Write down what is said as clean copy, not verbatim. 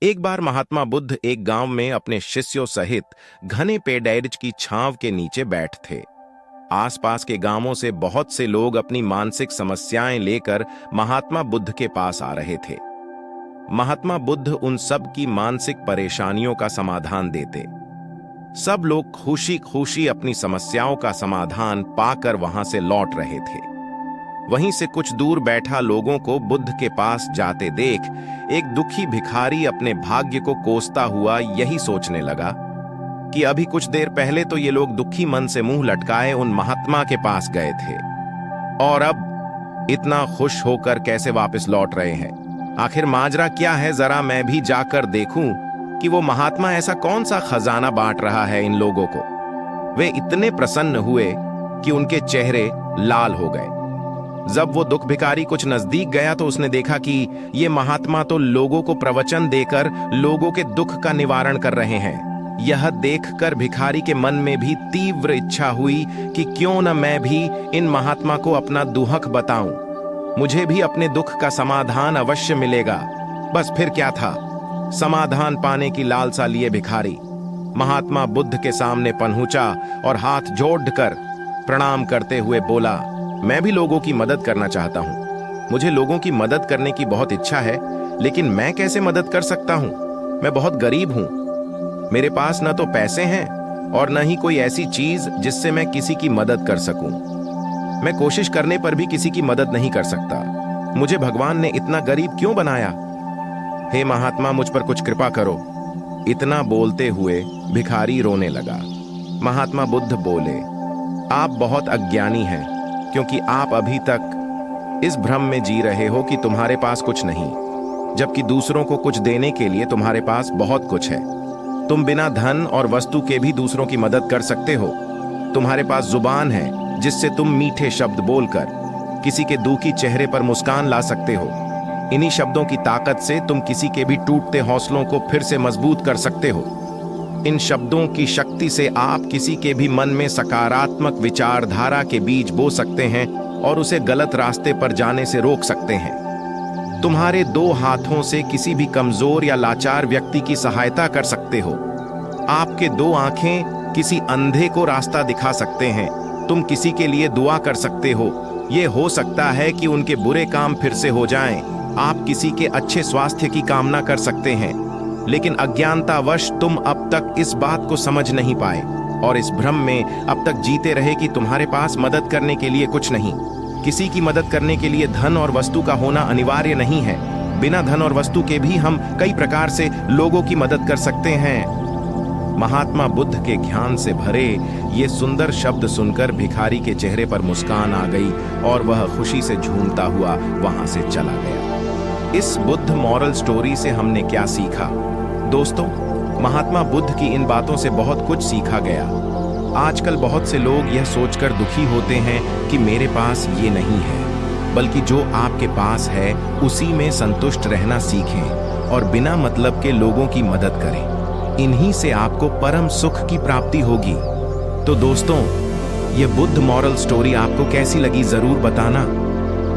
एक बार महात्मा बुद्ध एक गांव में अपने शिष्यों सहित घने पेड़ैज की छांव के नीचे बैठ थे। आसपास के गांवों से बहुत से लोग अपनी मानसिक समस्याएं लेकर महात्मा बुद्ध के पास आ रहे थे। महात्मा बुद्ध उन सब की मानसिक परेशानियों का समाधान देते। सब लोग खुशी खुशी अपनी समस्याओं का समाधान पाकर वहां से लौट रहे थे। वहीं से कुछ दूर बैठा लोगों को बुद्ध के पास जाते देख एक दुखी भिखारी अपने भाग्य को कोसता हुआ यही सोचने लगा कि अभी कुछ देर पहले तो ये लोग दुखी मन से मुंह लटकाए उन महात्मा के पास गए थे और अब इतना खुश होकर कैसे वापस लौट रहे हैं। आखिर माजरा क्या है, जरा मैं भी जाकर देखूं कि वो महात्मा ऐसा कौन सा खजाना बांट रहा है इन लोगों को। वे इतने प्रसन्न हुए कि उनके चेहरे लाल हो गए। जब वो दुख भिखारी कुछ नजदीक गया तो उसने देखा कि ये महात्मा तो लोगों को प्रवचन देकर लोगों के दुख का निवारण कर रहे हैं। यह देखकर भिखारी के मन में भी तीव्र इच्छा हुई कि क्यों न मैं भी इन महात्मा को अपना दुहक बताऊं। मुझे भी अपने दुख का समाधान अवश्य मिलेगा। बस फिर क्या था, समाधान पाने की लालसा लिए भिखारी महात्मा बुद्ध के सामने पहुंचा और हाथ जोड़कर प्रणाम करते हुए बोला, मैं भी लोगों की मदद करना चाहता हूं। मुझे लोगों की मदद करने की बहुत इच्छा है, लेकिन मैं कैसे मदद कर सकता हूं? मैं बहुत गरीब हूं। मेरे पास न तो पैसे हैं और न ही कोई ऐसी चीज जिससे मैं किसी की मदद कर सकूं। मैं कोशिश करने पर भी किसी की मदद नहीं कर सकता। मुझे भगवान ने इतना गरीब क्यों बनाया? हे महात्मा, मुझ पर कुछ कृपा करो। इतना बोलते हुए भिखारी रोने लगा। महात्मा बुद्ध बोले, आप बहुत अज्ञानी हैं, क्योंकि आप अभी तक इस भ्रम में जी रहे हो कि तुम्हारे पास कुछ नहीं, जबकि दूसरों को कुछ देने के लिए तुम्हारे पास बहुत कुछ है। तुम बिना धन और वस्तु के भी दूसरों की मदद कर सकते हो। तुम्हारे पास जुबान है जिससे तुम मीठे शब्द बोलकर किसी के दुखी चेहरे पर मुस्कान ला सकते हो। इन्हीं शब्दों की ताकत से तुम किसी के भी टूटते हौसलों को फिर से मजबूत कर सकते हो। इन शब्दों की शक्ति से आप किसी के भी मन में सकारात्मक विचारधारा के बीज बो सकते हैं और उसे गलत रास्ते पर जाने से रोक सकते हैं। तुम्हारे दो हाथों से किसी भी कमजोर या लाचार व्यक्ति की सहायता कर सकते हो। आपके दो आंखें किसी अंधे को रास्ता दिखा सकते हैं। तुम किसी के लिए दुआ कर सकते हो। ये हो सकता है कि उनके बुरे काम फिर से हो जाएं। आप किसी के अच्छे स्वास्थ्य की कामना कर सकते हैं, लेकिन अज्ञानतावश तुम अब तक इस बात को समझ नहीं पाए और इस भ्रम में अब तक जीते रहे कि तुम्हारे पास मदद करने के लिए कुछ नहीं। किसी की मदद करने के लिए धन और वस्तु का होना अनिवार्य नहीं है। बिना धन और वस्तु के भी हम कई प्रकार से लोगों की मदद कर सकते हैं। महात्मा बुद्ध के ज्ञान से भरे ये सुंदर शब्द सुनकर भिखारी के चेहरे पर मुस्कान आ गई और वह खुशी से झूमता हुआ वहां से चला गया। इस बुद्ध मॉरल स्टोरी से हमने क्या सीखा? दोस्तों, महात्मा बुद्ध की इन बातों से बहुत कुछ सीखा गया। आजकल बहुत से लोग यह सोचकर दुखी होते हैं कि मेरे पास ये नहीं है, बल्कि जो आपके पास है उसी में संतुष्ट रहना सीखें और बिना मतलब के लोगों की मदद करें। इन्हीं से आपको परम सुख की प्राप्ति होगी। तो दोस्तों, ये बुद्ध मॉरल स्टोरी आपको कैसी लगी जरूर बताना।